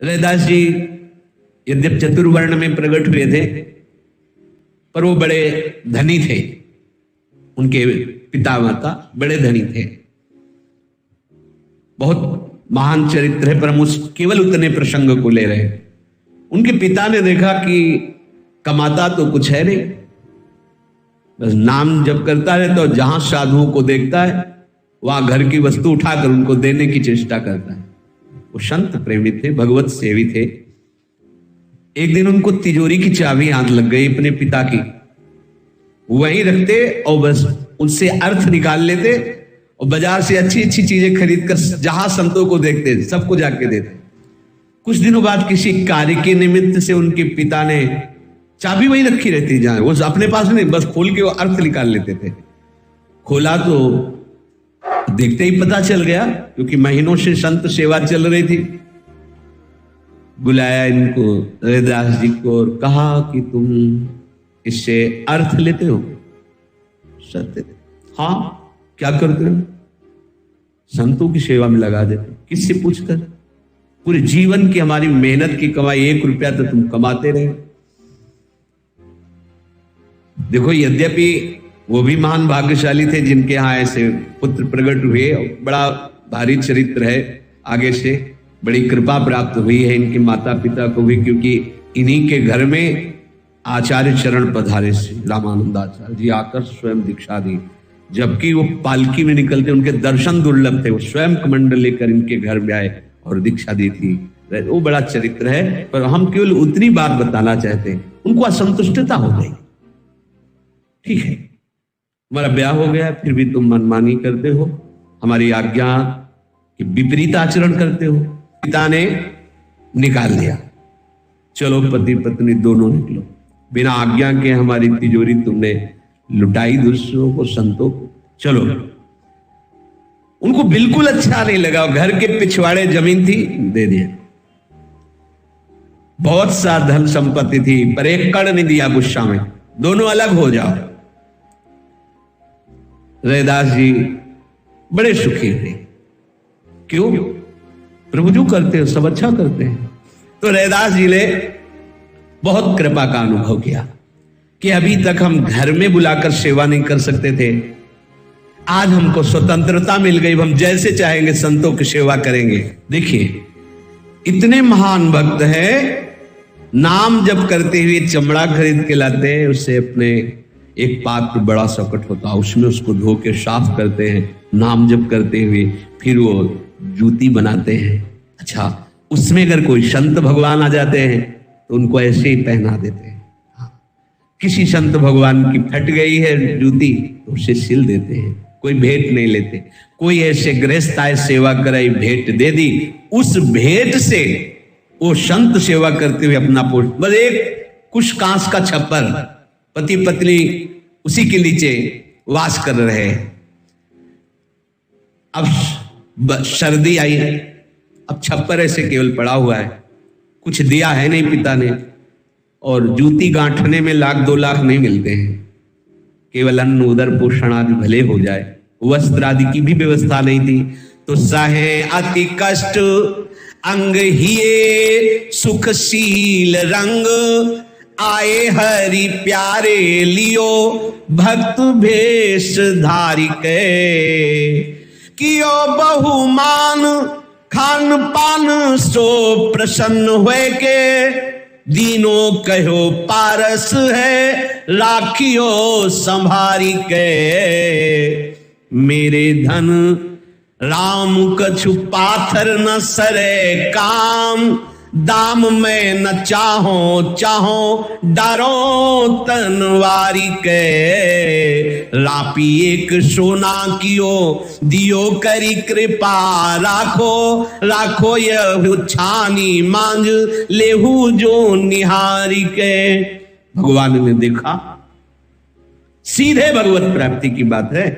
रैदास जी यद्यप चतुर्वर्ण में प्रकट हुए थे, पर वो बड़े धनी थे। उनके पिता माता बड़े धनी थे, बहुत महान चरित्र है, पर हम उस केवल उतने प्रसंग को ले रहे हैं। उनके पिता ने देखा कि कमाता तो कुछ है नहीं, बस नाम जप करता है, तो जहां साधुओं को देखता है वहां घर की वस्तु उठाकर उनको देने की चेष्टा करता है। वो संत प्रेमी थे, भगवत सेवी थे। एक दिन उनको तिजोरी की चाबी याद लग गई अपने पिता की, वहीं रखते और बस उनसे अर्थ निकाल लेते और बाजार से अच्छी अच्छी चीजें खरीद कर जहां संतों को देखते सबको जाके देते। कुछ दिनों बाद किसी कार्य के निमित्त से उनके पिता ने चाबी वहीं रखी रहती, जहां वो अपने पास नहीं, बस खोल के वो अर्थ निकाल लेते थे। खोला तो देखते ही पता चल गया, क्योंकि महीनों से संत सेवा चल रही थी। बुलाया इनको रैदास जी को और कहा कि तुम इससे अर्थ लेते हो? सत्य, हाँ। क्या करते हो? संतों की सेवा में लगा देते। किससे पूछकर? पूरे जीवन की हमारी मेहनत की कमाई 1 रुपया तो तुम कमाते रहे। देखो, यद्यपि वो भी महान भाग्यशाली थे जिनके यहाँ ऐसे पुत्र प्रकट हुए, बड़ा भारी चरित्र है, आगे से बड़ी कृपा प्राप्त हुई है इनके माता पिता को भी, क्योंकि इन्हीं के घर में आचार्य चरण पधारे श्री रामानंदाचार्य जी आकर स्वयं दीक्षा दी। जबकि वो पालकी में निकलते, उनके दर्शन दुर्लभ थे, वो स्वयं कमंडल लेकर इनके घर में आए और दीक्षा दी थी। वो बड़ा चरित्र है, पर हम केवल उतनी बात बताना चाहते हैं। उनको असंतुष्टता हो गई, ठीक है हमारा ब्याह हो गया, फिर भी तुम मनमानी करते हो, हमारी आज्ञा के विपरीत आचरण करते हो। पिता ने निकाल दिया, चलो पति पत्नी दोनों निकलो, बिना आज्ञा के हमारी तिजोरी तुमने लुटाई दूसरों को, संतों को, चलो। उनको बिल्कुल अच्छा नहीं लगा। घर के पिछवाड़े जमीन थी, दे दिया। बहुत सा धन संपत्ति थी, पर एक कण नहीं दिया गुस्सा में, दोनों अलग हो जाओ। रैदास जी बड़े सुखी थे। क्यों? प्रभु जो करते हैं सब अच्छा करते हैं। तो रैदास जी ने बहुत कृपा का अनुभव किया कि अभी तक हम घर में बुलाकर सेवा नहीं कर सकते थे, आज हमको स्वतंत्रता मिल गई, हम जैसे चाहेंगे संतों की सेवा करेंगे। देखिए, इतने महान भक्त हैं, नाम जप करते हुए चमड़ा खरीद के लाते हैं, उससे अपने एक पात्र बड़ा सकट होता है, उसमें उसको धो के साफ करते हैं, नाम जप करते हुए, फिर वो जूती बनाते हैं। अच्छा, उसमें अगर कोई संत भगवान आ जाते हैं तो उनको ऐसे ही पहना देते हैं। किसी संत भगवान की फट गई है जूती तो उसे सिल देते हैं, कोई भेंट नहीं लेते। कोई ऐसे गृहस्थ आए, सेवा कराई, भेंट दे दी, उस भेंट से वो संत सेवा करते हुए अपना पोष, बस एक कुछ कांस का छप्पर, पति पत्नी उसी के नीचे वास कर रहे हैं। अब सर्दी आई, अब छप्पर ऐसे केवल पड़ा हुआ है, कुछ दिया है नहीं पिता ने, और जूती गांठने में 1,00,000-2 लाख नहीं मिलते हैं, केवल अन्न उदर पोषण आदि भले हो जाए, वस्त्र आदि की भी व्यवस्था नहीं थी। तो सहे अति कष्ट अंग हिये सुखशील रंग, आए हरि प्यारे लियो भक्त भेष धारी के, कियो बहुमान खान पान सो प्रसन्न हुए के, दीनों कहो पारस है राखियो संभारी के, मेरे धन राम कछु पाथर न सरे काम, दाम में न चाहो डरो तनवारी के, रापी एक सोना कियो दियो करी कृपा, राखो यह छानी मांझ लेहू जो निहारी के। भगवान ने देखा, सीधे भगवत प्राप्ति की बात है।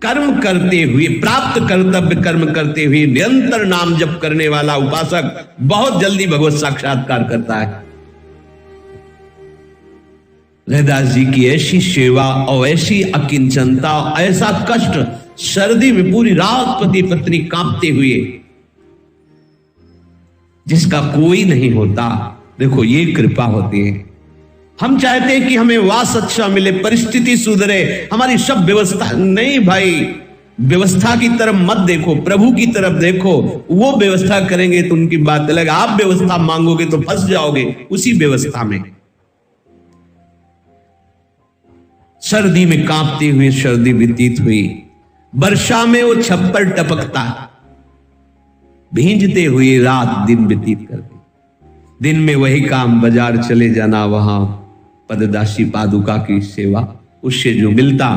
कर्म करते हुए, प्राप्त कर्तव्य कर्म करते हुए निरंतर नाम जप करने वाला उपासक बहुत जल्दी भगवत साक्षात्कार करता है। रैदास जी की ऐसी सेवा और ऐसी अकिंचनता, ऐसा कष्ट, सर्दी में पूरी रात पति पत्नी कांपते हुए जिसका कोई नहीं होता। देखो ये कृपा होती है। हम चाहते हैं कि हमें वास अच्छा मिले, परिस्थिति सुधरे, हमारी सब व्यवस्था, नहीं भाई, व्यवस्था की तरफ मत देखो, प्रभु की तरफ देखो। वो व्यवस्था करेंगे तो उनकी बात अलग, आप व्यवस्था मांगोगे तो फंस जाओगे उसी व्यवस्था में। सर्दी में कांपती हुई सर्दी व्यतीत हुई, वर्षा में वो छप्पर टपकता, भींजते हुए रात दिन व्यतीत करती। दिन में वही काम, बाजार चले जाना, वहां पददासी पादुका की सेवा, उससे जो मिलता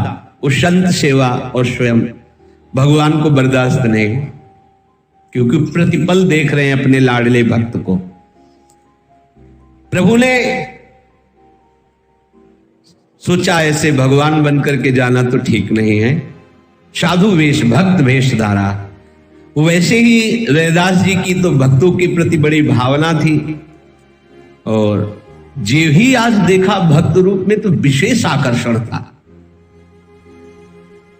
वो संत सेवा और स्वयं भगवान को बर्दाश्त नहीं, क्योंकि प्रतिपल देख रहे हैं अपने लाडले भक्त को। प्रभु ने सोचा ऐसे भगवान बनकर के जाना तो ठीक नहीं है, साधु वेश, भक्त वेश धारा। वैसे ही रैदास जी की तो भक्तों के प्रति बड़ी भावना थी, और जो ही आज देखा भक्त रूप में तो विशेष आकर्षण था।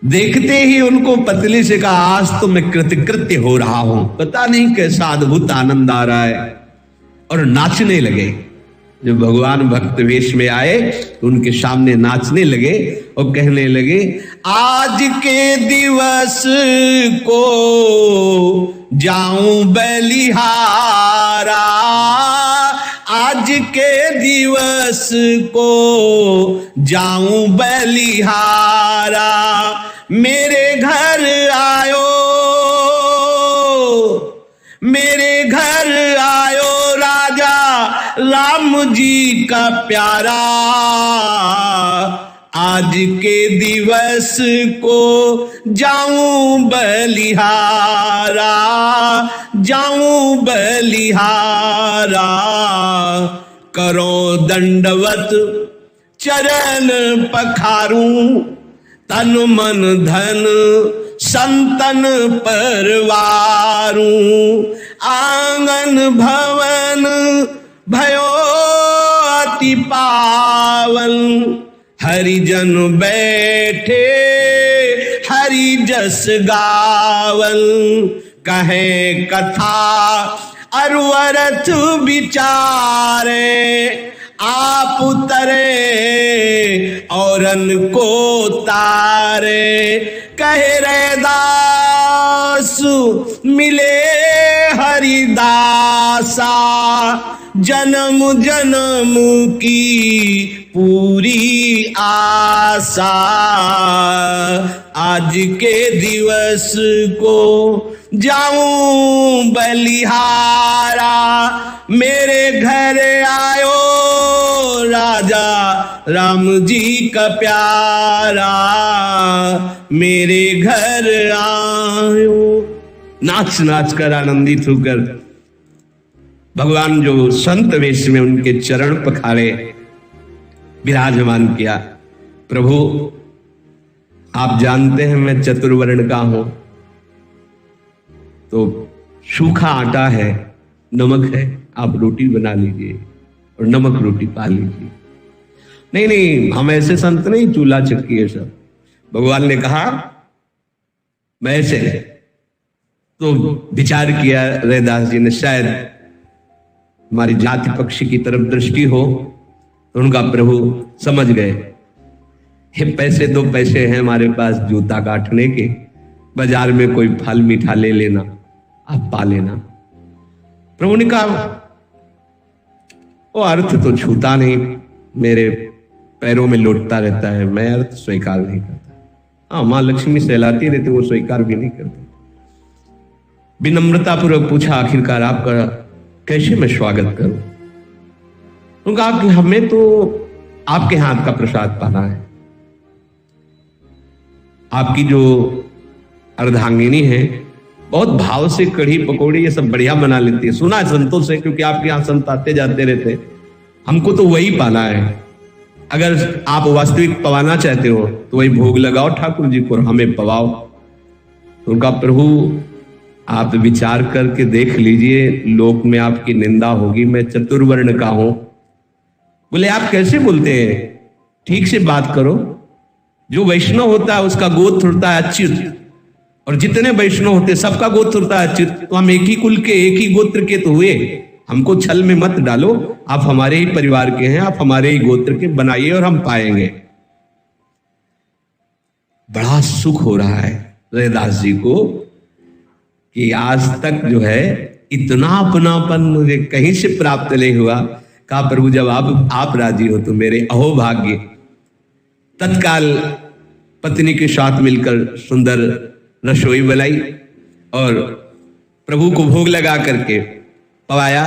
देखते ही उनको पतली से कहा, आज तो मैं कृतकृत्य हो रहा हूं, पता नहीं कैसा अद्भुत आनंद आ रहा है, और नाचने लगे। जब भगवान भक्त वेश में आए तो उनके सामने नाचने लगे और कहने लगे, आज के दिवस को जाऊं बलिहारा, आज के दिवस को जाऊं बलिहारा, मेरे घर आयो, मेरे घर आयो राजा राम जी का प्यारा, आज के दिवस को जाऊं बलिहारा, जाऊं बलिहारा, करो दंडवत चरण पखारूं, तन मन धन संतन परवारूं, आंगन भवन भयो अति पावन, हरिजन बैठे हरि जस गावल, कहे कथा अरवरथ विचारे, आप उतरे औरन को तारे, कहे रैदास मिले हरिदासा, जन्म जन्म की पूरी आशा, आज के दिवस को जाऊं बलिहारा, मेरे घर आयो राजा राम जी का प्यारा, मेरे घर आयो। नाच नाच कर आनंदित होकर भगवान जो संत वेश में उनके चरण पखारे विराजमान किया। प्रभु आप जानते हैं मैं चतुर्वर्ण का हूं, तो सूखा आटा है, नमक है, आप रोटी बना लीजिए और नमक रोटी पा लीजिए। नहीं नहीं, हम ऐसे संत नहीं, चूल्हा चक्की है सब। भगवान ने कहा मैं ऐसे, तो विचार किया रैदास जी ने, शायद हमारी जाति पक्षी की तरफ दृष्टि हो, तो उनका प्रभु समझ गए, हे पैसे दो पैसे हैं हमारे पास जूता काटने के, बाजार में कोई फल मीठा ले लेना, आप पा लेना। प्रभु ने कहा वो अर्थ तो छूता नहीं, मेरे पैरों में लौटता रहता है, मैं अर्थ स्वीकार नहीं करता। हाँ, मां लक्ष्मी सहलाती रहती, वो स्वीकार भी नहीं करते। विनम्रता पूर्वक पूछा, आखिरकार आपका कैसे मैं स्वागत करूं? उन्होंने कहा कि हमें तो आपके हाथ का प्रसाद पाना है। आपकी जो अर्धांगिनी है बहुत भाव से कढ़ी पकौड़ी ये सब बढ़िया बना लेती है, सुना है संतों से, क्योंकि आपके यहाँ संत आते जाते रहते। हमको तो वही पाना है, अगर आप वास्तविक पवाना चाहते हो तो वही भोग लगाओ ठाकुर जी को, हमें पवाओ। तो उनका प्रभु आप विचार करके देख लीजिए, लोक में आपकी निंदा होगी, मैं चतुर्वर्ण का हूं। बोले आप कैसे बोलते हैं, ठीक से बात करो। जो वैष्णव होता है उसका गोत्र होता है अच्युत, और जितने वैष्णव होते सबका गोत्र होता है, तो हम एक ही कुल के एक ही गोत्र के तो हुए, हमको छल में मत डालो, आप हमारे ही परिवार के हैं, आप हमारे ही गोत्र के बनाइए और हम पाएंगे। बड़ा सुख हो रहा है रैदास जी को कि आज तक जो है इतना अपनापन मुझे कहीं से प्राप्त नहीं हुआ। कहा प्रभु जब आप राजी हो तो मेरे अहोभाग्य। तत्काल पत्नी के साथ मिलकर सुंदर रसोई बनाई और प्रभु को भोग लगा करके पवाया।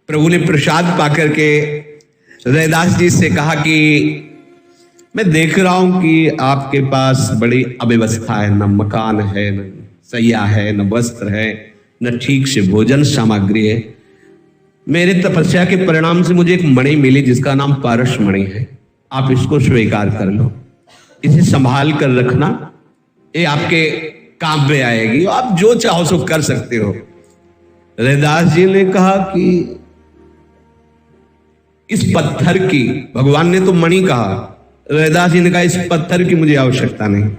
प्रभु ने प्रसाद पाकर के रैदास जी से कहा कि मैं देख रहा हूं कि आपके पास बड़ी अव्यवस्था है, न मकान है, न सैया है, न वस्त्र है, न ठीक से भोजन सामग्री है। मेरे तपस्या के परिणाम से मुझे एक मणि मिली जिसका नाम पारस मणि है, आप इसको स्वीकार कर लो, इसे संभाल कर रखना, ये आपके काम में आएगी, आप जो चाहो सो कर सकते हो। रैदास जी ने कहा कि इस पत्थर की, भगवान ने तो मणि कहा, रैदास जी ने कहा इस पत्थर की मुझे आवश्यकता नहीं।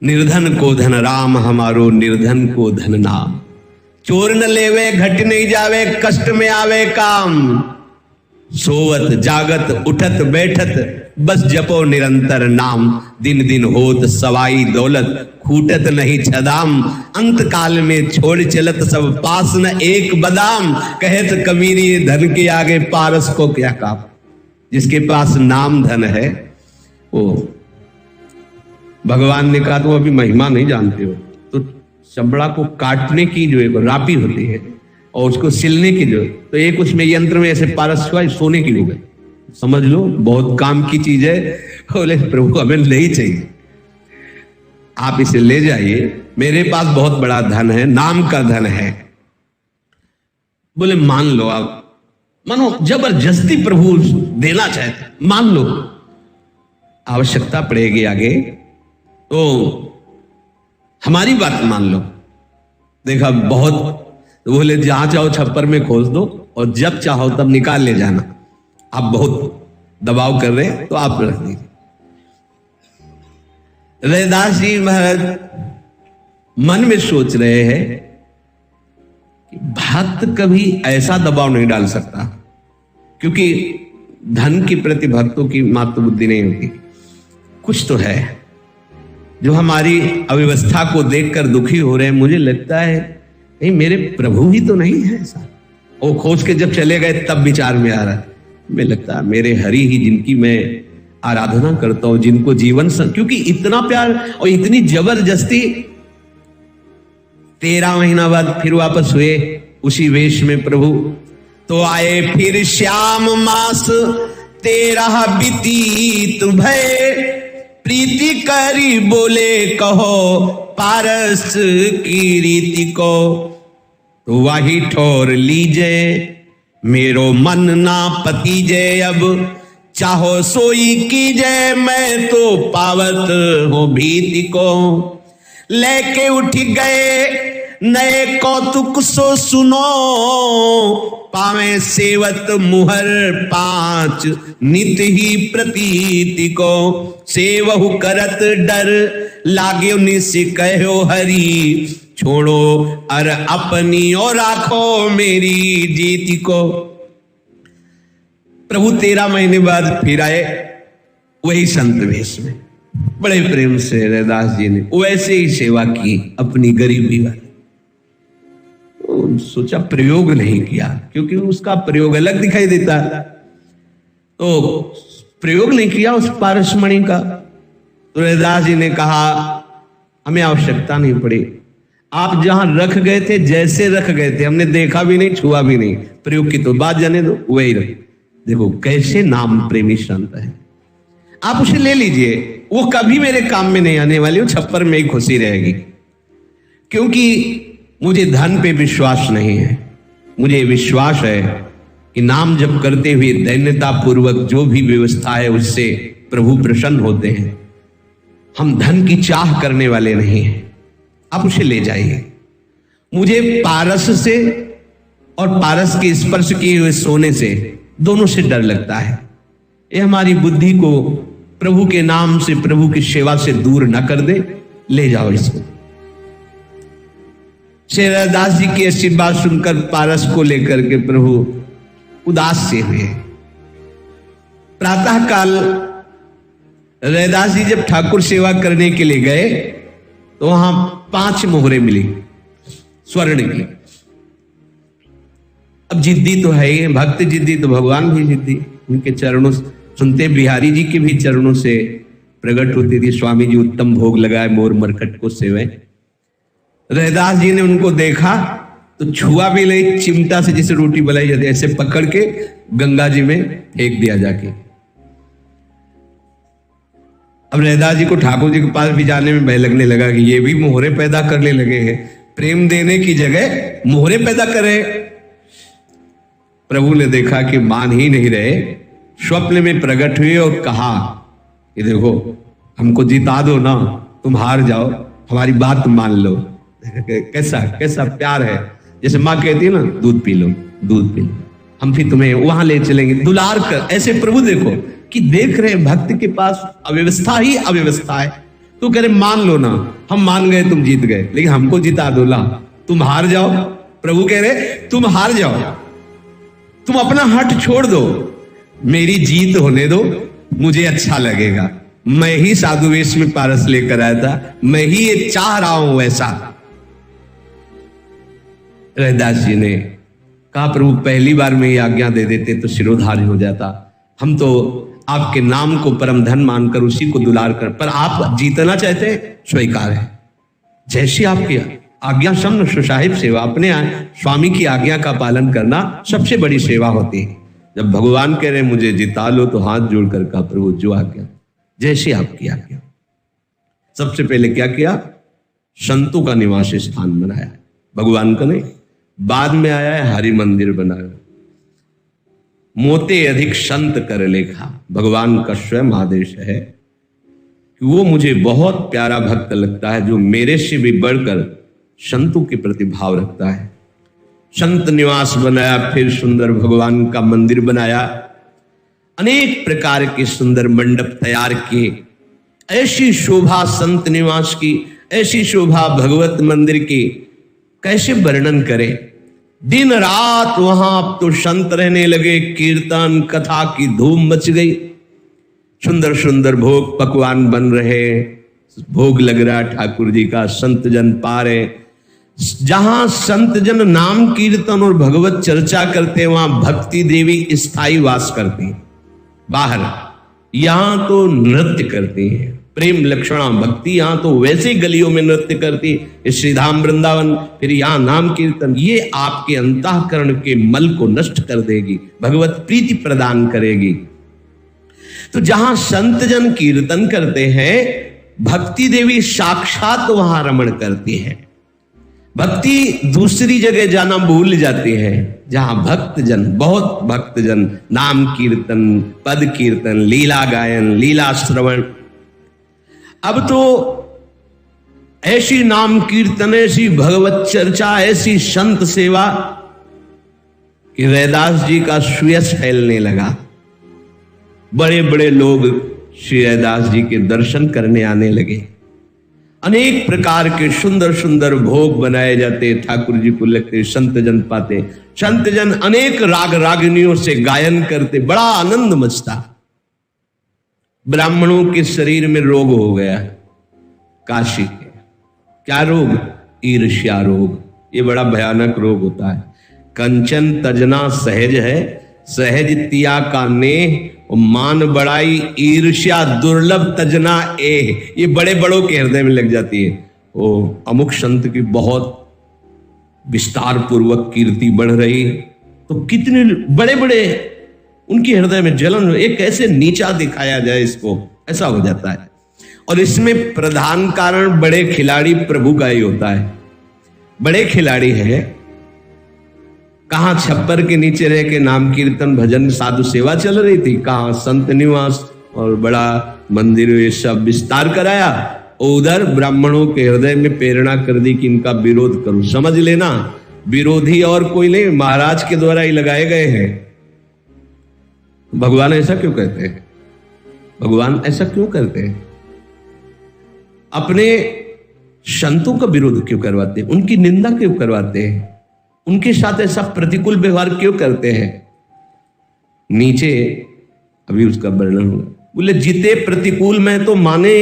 निर्धन को धन राम हमारो, निर्धन को धन नाम, चोर न लेवे घट नहीं जावे, कष्ट में आवे काम, सोवत जागत उठत बैठत बस जपो निरंतर नाम, दिन दिन होत सवाई दौलत, खूटत नहीं छदाम, अंत काल में छोड़ चलत सब पास न एक बदाम, कहत कबीरी धन के आगे पारस को क्या काम। जिसके पास नाम धन है वो, भगवान ने कहा तो अभी महिमा नहीं जानते हो, तो चमड़ा को काटने की जो एक रापी होती है और उसको सिलने की जो, तो एक उसमें यंत्र में ऐसे पारस हुआ, सोने की हो गई, समझ लो बहुत काम की चीज है। बोले प्रभु हमें नहीं चाहिए, आप इसे ले जाइए, मेरे पास बहुत बड़ा धन है, नाम का धन है। बोले मान लो, आप मानो, जबरदस्ती प्रभु देना चाहते, मान लो, आवश्यकता पड़ेगी आगे तो हमारी बात मान लो। देखा बहुत, बोले जहां चाहो छप्पर में खोस दो और जब चाहो तब निकाल ले जाना, आप बहुत दबाव कर रहे हैं तो आप रख दीजिए। रैदास जी महाराज मन में सोच रहे हैं कि भक्त कभी ऐसा दबाव नहीं डाल सकता, क्योंकि धन के प्रति भक्तों की मात्र बुद्धि नहीं होती। कुछ तो है जो हमारी अव्यवस्था को देखकर दुखी हो रहे हैं। मुझे लगता है नहीं मेरे प्रभु ही तो नहीं है ऐसा। वो खोज के जब चले गए तब विचार में आ रहा है, मैं लगता है मेरे हरि ही जिनकी मैं आराधना करता हूं, जिनको जीवन क्योंकि इतना प्यार और इतनी जबरदस्ती। 13 महीना बाद फिर वापस हुए उसी वेश में प्रभु, तो आए फिर श्याम मास 13 बीतीत भय, प्रीति करी बोले कहो पारस की रीति को, तो वही ठोर लीजे मेरो मन ना पतीजे, अब चाहो सोई कीजे मैं तो पावत हो भीति को। लेके उठ गए नए कौतुक सो सुनो, पावे सेवत मुहर 5 नित ही प्रतीति को, सेवहु करत डर लाग्यो निस कहो हरि, छोड़ो अर अपनी और राखो मेरी जीति को। प्रभु 13 महीने बाद फिर आए वही संत वेश में, बड़े प्रेम से रैदास जी ने वैसे ही सेवा की अपनी गरीबी वाली। सोचा प्रयोग नहीं किया, क्योंकि उसका प्रयोग अलग दिखाई देता है, तो प्रयोग नहीं किया उस पारसमणि का। तो रैदास जी ने कहा हमें आवश्यकता नहीं पड़ी, आप जहां रख गए थे जैसे रख गए थे, हमने देखा भी नहीं छुआ भी नहीं, प्रयोग की तो बात जाने दो, वही रख। देखो कैसे नाम प्रेमी संत है, आप उसे ले लीजिए, वो कभी मेरे काम में नहीं आने वाली, वो छप्पर में ही खुशी रहेगी। क्योंकि मुझे धन पे विश्वास नहीं है, मुझे विश्वास है कि नाम जप करते हुए दैन्यता पूर्वक जो भी व्यवस्था है उससे प्रभु प्रसन्न होते हैं। हम धन की चाह करने वाले नहीं हैं, आप उसे ले जाइए। मुझे पारस से और पारस के स्पर्श किए हुए सोने से, दोनों से डर लगता है। ये हमारी बुद्धि को प्रभु के नाम से, प्रभु की सेवा से दूर न कर दे, ले जाओ इसको। श्री रैदास जी की ऐसी बात सुनकर पारस को लेकर के प्रभु उदास से हुए। प्रातः काल रैदास जी जब ठाकुर सेवा करने के लिए गए तो वहां 5 मोहरे मिली स्वर्ण की। अब जिद्दी तो है ही, भक्त जिद्दी तो भगवान भी जिद्दी। उनके चरणों सुनते बिहारी जी के भी चरणों से प्रकट होती थी, स्वामी जी उत्तम भोग लगाए, मोर मरकट को सेवे। रैदास जी ने उनको देखा तो छुआ भी ले, चिमटा से जैसे रोटी बनाई जाती है ऐसे पकड़ के गंगा जी में फेंक दिया जाके। अब रैदास जी को ठाकुर जी के पास भी जाने में भय लगने लगा कि ये भी मोहरे पैदा करने लगे हैं, प्रेम देने की जगह मोहरे पैदा करे। प्रभु ने देखा कि मान ही नहीं रहे, स्वप्न में प्रकट हुए और कहा कि देखो हमको जिता दो ना, तुम हार जाओ, हमारी बात मान लो। कैसा कैसा प्यार है, जैसे माँ कहती है ना दूध पी लो, दूध पी लो, हम फिर तुम्हें वहां ले चलेंगे, दुलार कर। ऐसे प्रभु देखो कि देख रहे भक्त के पास अव्यवस्था ही अव्यवस्था है, तो कह रहे मान लो ना, हम मान गए तुम जीत गए, लेकिन हमको जिता दो ला, तुम हार जाओ। प्रभु कह रहे तुम हार जाओ, तुम अपना हट छोड़ दो, मेरी जीत होने दो, मुझे अच्छा लगेगा। मैं ही साधु वेश में पारस लेकर आया था, मैं ही ये चाह रहा हूं वैसा। रैदास जी ने कहा प्रभु पहली बार में ही आज्ञा दे देते तो सिरोधार्य हो जाता, हम तो आपके नाम को परम धन मानकर उसी को दुलार कर, पर आप जीतना चाहते स्वीकार है, जैसी आपकी आज्ञा समन सुसाहिब सेवा, अपने स्वामी की आज्ञा का पालन करना सबसे बड़ी सेवा होती है। जब भगवान कह रहे मुझे जिता लो तो हाथ जोड़कर कहा प्रभु जो आज्ञा, जैसी आपकी आज्ञा। सबसे पहले क्या किया, संतों का निवास स्थान बनाया, भगवान का नहीं, बाद में आया है हरि मंदिर बनाया। मोते अधिक संत कर लेखा, भगवान का स्वयं आदेश है कि वो मुझे बहुत प्यारा भक्त लगता है जो मेरे से भी बढ़कर संतों के प्रति भाव रखता है। संत निवास बनाया, फिर सुंदर भगवान का मंदिर बनाया, अनेक प्रकार के सुंदर मंडप तैयार किए। ऐसी शोभा संत निवास की, ऐसी शोभा भगवत मंदिर की कैसे वर्णन करें। दिन रात वहां अब तो संत रहने लगे, कीर्तन कथा की धूम मच गई, सुंदर सुंदर भोग पकवान बन रहे, भोग लग रहा ठाकुर जी का, संत जन पा रहे। जहां संत जन नाम कीर्तन और भगवत चर्चा करते वहां भक्ति देवी स्थायी वास करती, बाहर यहां तो नृत्य करती है, प्रेम लक्षणा भक्ति यहां तो वैसे गलियों में नृत्य करती, श्रीधाम वृंदावन, फिर यहां नाम कीर्तन। ये आपके अंतःकरण के मल को नष्ट कर देगी, भगवत प्रीति प्रदान करेगी। तो जहां संत जन कीर्तन करते हैं, भक्ति देवी साक्षात वहां रमण करती है। भक्ति दूसरी जगह जाना भूल जाती है, जहां भक्तजन, बहुत भक्तजन नाम कीर्तन, पद कीर्तन, लीला गायन, लीला श्रवण। अब तो ऐसी नाम कीर्तन, ऐसी भगवत चर्चा, ऐसी संत सेवा कि रैदास जी का सुयश फैलने लगा। बड़े बड़े लोग श्री रैदास जी के दर्शन करने आने लगे। अनेक प्रकार के सुंदर सुंदर भोग बनाए जाते, ठाकुर जी को लगते, संत जन पाते, संत जन अनेक राग रागिनियों से गायन करते, बड़ा आनंद मचता। ब्राह्मणों के शरीर में रोग हो गया, काशी के। क्या रोग? ईर्ष्या रोग। ये बड़ा भयानक रोग होता है। कंचन तजना सहज है, सहज तिया का नेह, मान बड़ाई ईर्ष्या दुर्लभ तजना ए। ये बड़े बड़ों के हृदय में लग जाती है। वो अमुक संत की बहुत विस्तार पूर्वक कीर्ति बढ़ रही, तो कितने बड़े बड़े उनके हृदय में जलन, एक कैसे नीचा दिखाया जाए इसको, ऐसा हो जाता है। और इसमें प्रधान कारण बड़े खिलाड़ी प्रभु का ही होता है। बड़े खिलाड़ी है, कहां छप्पर के नीचे रह के नाम कीर्तन भजन साधु सेवा चल रही थी, कहां संत निवास और बड़ा मंदिर ये सब विस्तार कराया, और उधर ब्राह्मणों के हृदय में प्रेरणा कर दी कि इनका विरोध करो। समझ लेना, विरोधी और कोई नहीं, महाराज के द्वारा ही लगाए गए हैं। भगवान ऐसा क्यों कहते हैं? भगवान ऐसा क्यों करते हैं? अपने संतों का विरोध क्यों करवाते हैं? उनकी निंदा क्यों करवाते हैं? उनके साथ ऐसा प्रतिकूल व्यवहार क्यों करते हैं? नीचे अभी उसका वर्णन होगा। बोले जिते प्रतिकूल में तो माने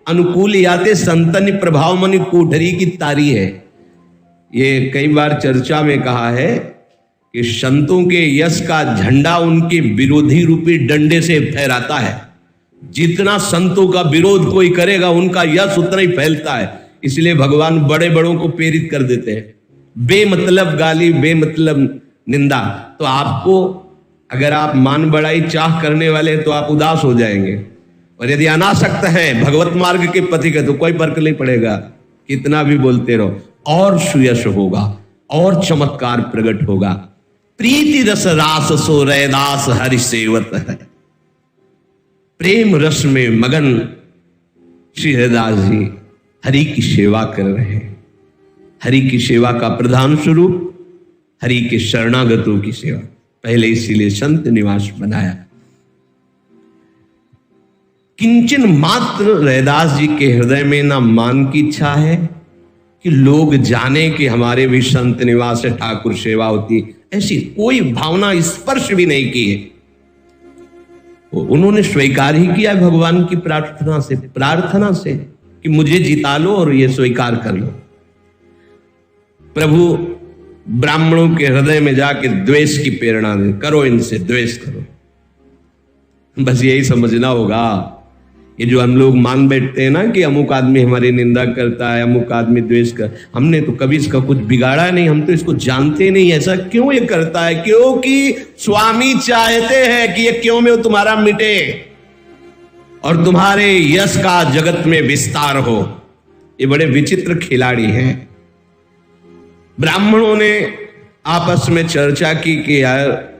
अनुकूल याते संतन प्रभाव मनि कोठरी की तारी है। ये कई बार चर्चा में कहा है कि संतों के यश का झंडा उनके विरोधी रूपी डंडे से फहराता है। जितना संतों का विरोध कोई करेगा उनका यश उतना ही फैलता है। इसलिए भगवान बड़े बड़ों को प्रेरित कर देते हैं। बेमतलब गाली, बेमतलब निंदा। तो आपको अगर आप मान बढ़ाई चाह करने वाले तो आप उदास हो जाएंगे, और यदि अनासक्त हैं भगवत मार्ग के पथिक है तो कोई फर्क नहीं पड़ेगा, कितना भी बोलते रहो, और सुयश होगा और चमत्कार प्रकट होगा। प्रीति रस रास सो रैदास हरि सेवत है। प्रेम रस में मगन श्री रैदास जी हरि की सेवा कर रहे हैं। हरि की सेवा का प्रधान स्वरूप हरि के शरणागतों की सेवा। पहले इसीलिए संत निवास बनाया। किंचन मात्र रैदास जी के हृदय में ना मान की इच्छा है कि लोग जाने कि हमारे भी संत निवास से ठाकुर सेवा होती, ऐसी कोई भावना स्पर्श भी नहीं की है। उन्होंने स्वीकार ही किया भगवान की प्रार्थना से कि मुझे जिता लो और ये स्वीकार कर लो। प्रभु ब्राह्मणों के हृदय में जाके द्वेष की प्रेरणा दे, करो इनसे द्वेष करो। बस यही समझना होगा। ये जो हम लोग मान बैठते हैं ना कि अमुक आदमी हमारी निंदा करता है, अमुक आदमी द्वेष कर, हमने तो कभी इसका कुछ बिगाड़ा नहीं, हम तो इसको जानते नहीं ऐसा क्यों ये करता है। क्योंकि स्वामी चाहते हैं कि ये क्यों में तुम्हारा मिटे और तुम्हारे यश का जगत में विस्तार हो। ये बड़े विचित्र खिलाड़ी हैं। ब्राह्मणों ने आपस में चर्चा की कि यार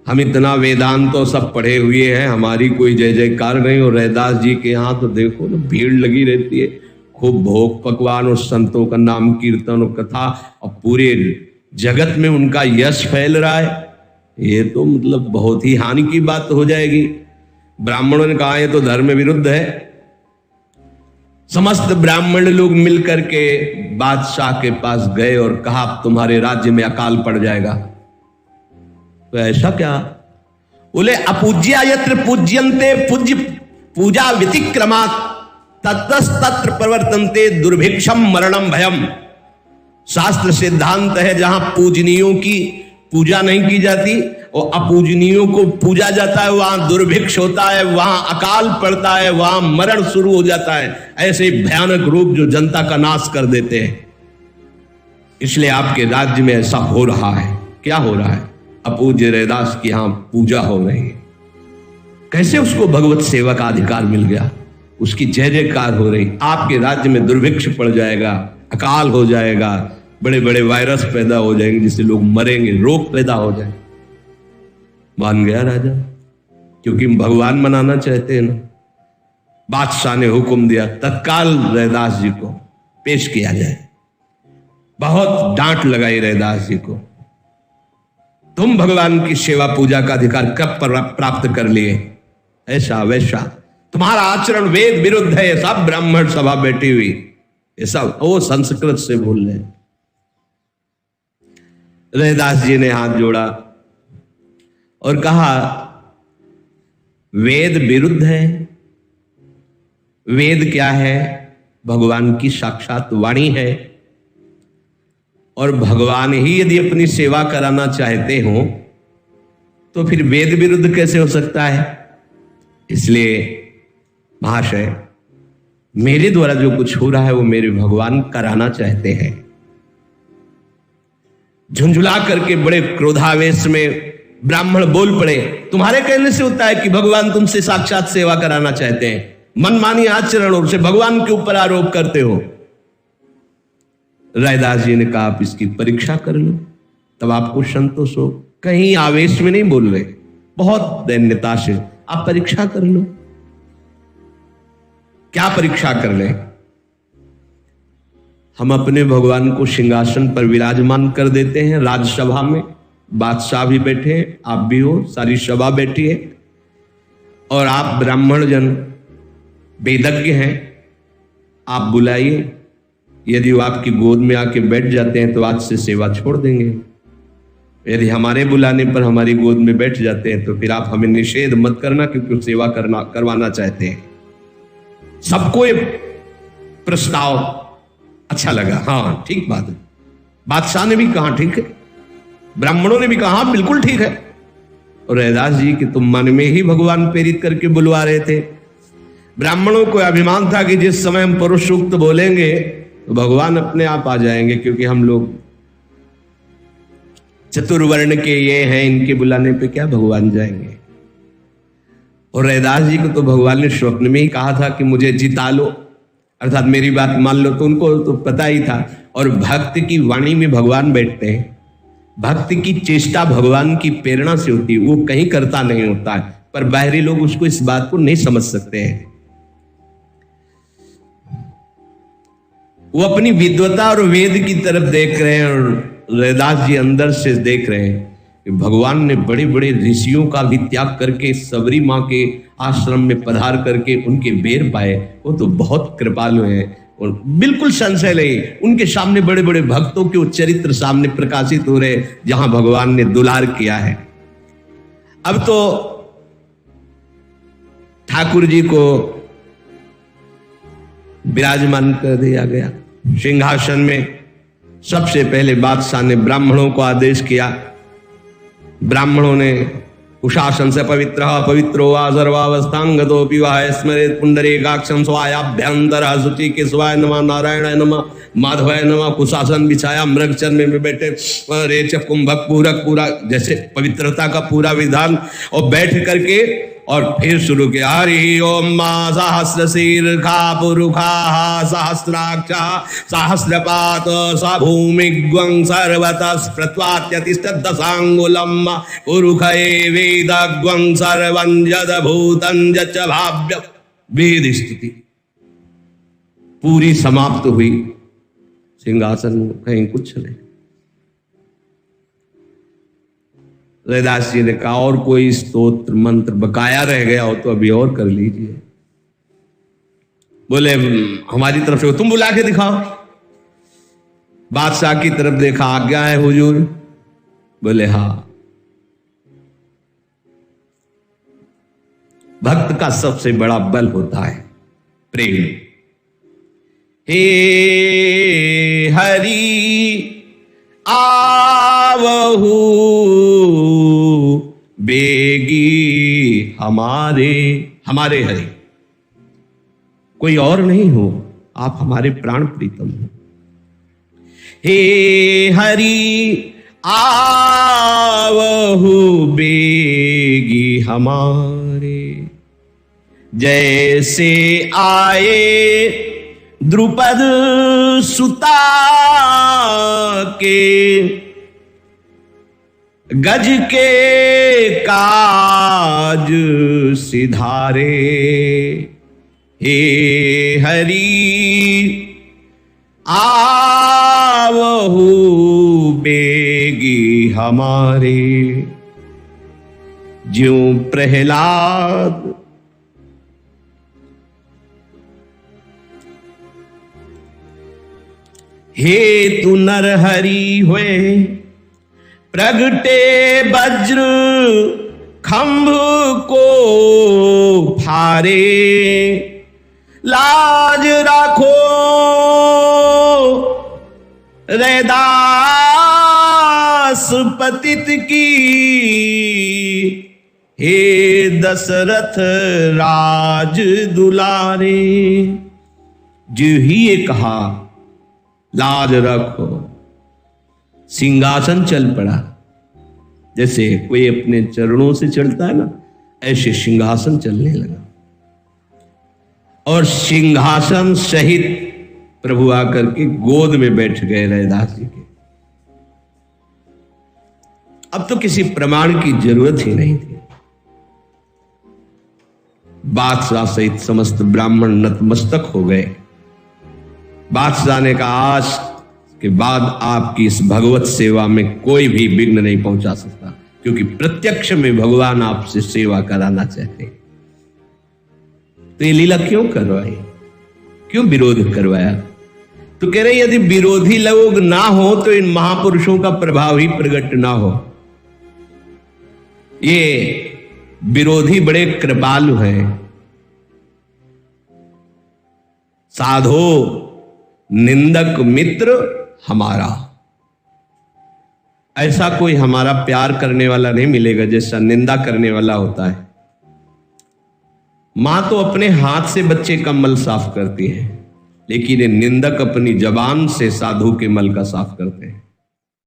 हम इतना वेदांत तो सब पढ़े हुए हैं, हमारी कोई जय जयकार नहीं, और रैदास जी के यहाँ तो देखो ना भीड़ लगी रहती है, खूब भोग पकवान और संतों का नाम कीर्तन और कथा, और पूरे जगत में उनका यश फैल रहा है। ये तो मतलब बहुत ही हानि की बात हो जाएगी। ब्राह्मणों ने कहा ये तो धर्म विरुद्ध है। समस्त ब्राह्मण लोग मिलकर के बादशाह के पास गए और कहा तुम्हारे राज्य में अकाल पड़ जाएगा। तो ऐसा क्या? बोले अपूज्या यत्र पूज्यन्ते पूज्य पूजा व्यतिक्रमा ततस्तत्र प्रवर्तन्ते दुर्भिक्षम मरणम भयम। शास्त्र सिद्धांत है जहां पूजनीयों की पूजा नहीं की जाती और अपूजनीयों को पूजा जाता है, वहां दुर्भिक्ष होता है, वहां अकाल पड़ता है, वहां मरण शुरू हो जाता है। ऐसे भयानक रूप जो जनता का नाश कर देते हैं। इसलिए आपके राज्य में ऐसा हो रहा है। क्या हो रहा है? अपूज्य रैदास की यहां पूजा हो रही है। कैसे उसको भगवत सेवा का अधिकार मिल गया? उसकी जय जयकार हो रही। आपके राज्य में दुर्भिक्ष पड़ जाएगा, अकाल हो जाएगा, बड़े बड़े वायरस पैदा हो जाएंगे जिससे लोग मरेंगे, रोग पैदा हो जाए। मान गया राजा, क्योंकि भगवान मनाना चाहते हैं ना। बादशाह ने हुक्म दिया तत्काल रैदास जी को पेश किया जाए। बहुत डांट लगाई रैदास जी को, तुम भगवान की सेवा पूजा का अधिकार कब प्राप्त कर लिए? ऐसा वैसा, तुम्हारा आचरण वेद विरुद्ध है। सब ब्राह्मण सभा बैठी हुई, ये सब वो संस्कृत से बोल रहे। रैदास जी ने हाथ जोड़ा और कहा वेद विरुद्ध है। वेद क्या है? भगवान की साक्षात वाणी है, और भगवान ही यदि अपनी सेवा कराना चाहते हो तो फिर वेद विरुद्ध कैसे हो सकता है? इसलिए महाशय, मेरे द्वारा जो कुछ हो रहा है वो मेरे भगवान कराना चाहते हैं। झुंझुला करके बड़े क्रोधावेश में ब्राह्मण बोल पड़े, तुम्हारे कहने से होता है कि भगवान तुमसे साक्षात सेवा कराना चाहते हैं? मनमानी आचरण और उसे भगवान के ऊपर आरोप करते हो। रैदास जी ने कहा आप इसकी परीक्षा कर लो, तब आपको संतोष हो। कहीं आवेश में नहीं बोल रहे, बहुत दैन्यता से आप परीक्षा कर लो। क्या परीक्षा कर ले? हम अपने भगवान को सिंहासन पर विराजमान कर देते हैं राजसभा में, बादशाह भी बैठे, आप भी हो, सारी सभा बैठी है, और आप ब्राह्मण जन वेदज्ञ हैं, आप बुलाइए। यदि वो आपकी गोद में आके बैठ जाते हैं तो आज से सेवा छोड़ देंगे। यदि हमारे बुलाने पर हमारी गोद में बैठ जाते हैं तो फिर आप हमें निषेध मत करना, क्योंकि सेवा करवाना चाहते हैं। सबको ये प्रस्ताव अच्छा लगा। हाँ ठीक बात है। बादशाह ने भी कहा ठीक है, ब्राह्मणों ने भी कहा हाँ बिल्कुल ठीक है। और रैदास जी कि तुम मन में ही भगवान प्रेरित करके बुलवा रहे थे। ब्राह्मणों को अभिमान था कि जिस समय हम पुरुष सूक्त बोलेंगे तो भगवान अपने आप आ जाएंगे, क्योंकि हम लोग चतुर्वर्ण के ये हैं, इनके बुलाने पे क्या भगवान जाएंगे। और रैदास जी को तो भगवान ने स्वप्न में ही कहा था कि मुझे जिता लो, अर्थात मेरी बात मान लो। तो उनको तो पता ही था। और भक्त की वाणी में भगवान बैठते हैं। भक्त की चेष्टा भगवान की प्रेरणा से होती है, वो कहीं करता नहीं होता है, पर बाहरी लोग उसको इस बात को नहीं समझ सकते हैं। वो अपनी विद्वता और वेद की तरफ देख रहे हैं, और रैदास जी अंदर से देख रहे हैं कि भगवान ने बड़े बड़े ऋषियों का भी त्याग करके सबरी माँ के आश्रम में पधार करके उनके बेर पाए। वो तो बहुत कृपालु हैं, और बिल्कुल संशय नहीं, उनके सामने बड़े बड़े भक्तों के चरित्र सामने प्रकाशित हो रहे, जहां भगवान ने दुलार किया है। अब तो ठाकुर जी को विराजमान कर दिया गया सिंहासन में। सबसे पहले बादशाह ने ब्राह्मणों को आदेश किया। ब्राह्मणों ने कुशासन से पवित्रो वा सर्वावस्थांगतोऽपि वा स्मरेत् पुंडरीकाक्षं स्वायाभ्यंतरः शुचि केशवाय नमः नारायणाय नमः माधवाय नमः। कुशासन बिछाया, मृग चरण में बैठे, रेचक कुंभक पूरक पूरा जैसे पवित्रता का पूरा विधान, और बैठ करके और फिर शुरू किया हरि ओम मां सहस्रशीर्षा पुरुखा सहस्राक्षा सहस्रपात स भूमिग्वं सर्वतः प्रत्वात्यतिष्ठदशांगुलम् पुरुखे वेदग्वं सर्वं यद्भूतं यच्च भाव्य। वेद स्तुति पूरी समाप्त हुई। सिंहासन कहीं कुछ नहीं। रैदास जी ने कहा और कोई स्तोत्र मंत्र बकाया रह गया हो तो अभी और कर लीजिए। बोले हमारी तरफ से तुम बुला के दिखाओ। बादशाह की तरफ देखा, आज्ञा है हुजूर। बोले हाँ। भक्त का सबसे बड़ा बल होता है प्रेम। हे हरि आवहु बेगी हमारे हरि, कोई और नहीं हो, आप हमारे प्राण प्रीतम हो। हे हरि आवहु बेगी हमारे, जैसे आए द्रुपद सुता के गज के काज सिधारे। हे हरि आवहु बेगी हमारे, ज्यों प्रहलाद हे तु नरहरि हुए, प्रगटे वज्र खंभ को फारे। लाज राखो रैदास पतित की, हे दशरथ राज दुलारे। जो ही ये कहा लाज रखो, सिंहासन चल पड़ा। जैसे कोई अपने चरणों से चलता है ना, ऐसे सिंहासन चलने लगा। और सिंहासन सहित प्रभु आकर के गोद में बैठ गए रैदास जी के। अब तो किसी प्रमाण की जरूरत ही नहीं थी। बादशाह सहित समस्त ब्राह्मण नतमस्तक हो गए। बादशाह ने कहा आज के बाद आपकी इस भगवत सेवा में कोई भी विघ्न नहीं पहुंचा सकता, क्योंकि प्रत्यक्ष में भगवान आपसे सेवा कराना चाहते हैं। तो ये लीला क्यों करवाई, क्यों विरोध करवाया? तो कह रहे यदि विरोधी लोग ना हो तो इन महापुरुषों का प्रभाव ही प्रकट ना हो। ये विरोधी बड़े कृपालु हैं। साधो निंदक मित्र हमारा, ऐसा कोई हमारा प्यार करने वाला नहीं मिलेगा जैसा निंदा करने वाला होता है। मां तो अपने हाथ से बच्चे का मल साफ करती है, लेकिन ये निंदक अपनी जबान से साधु के मल का साफ करते हैं।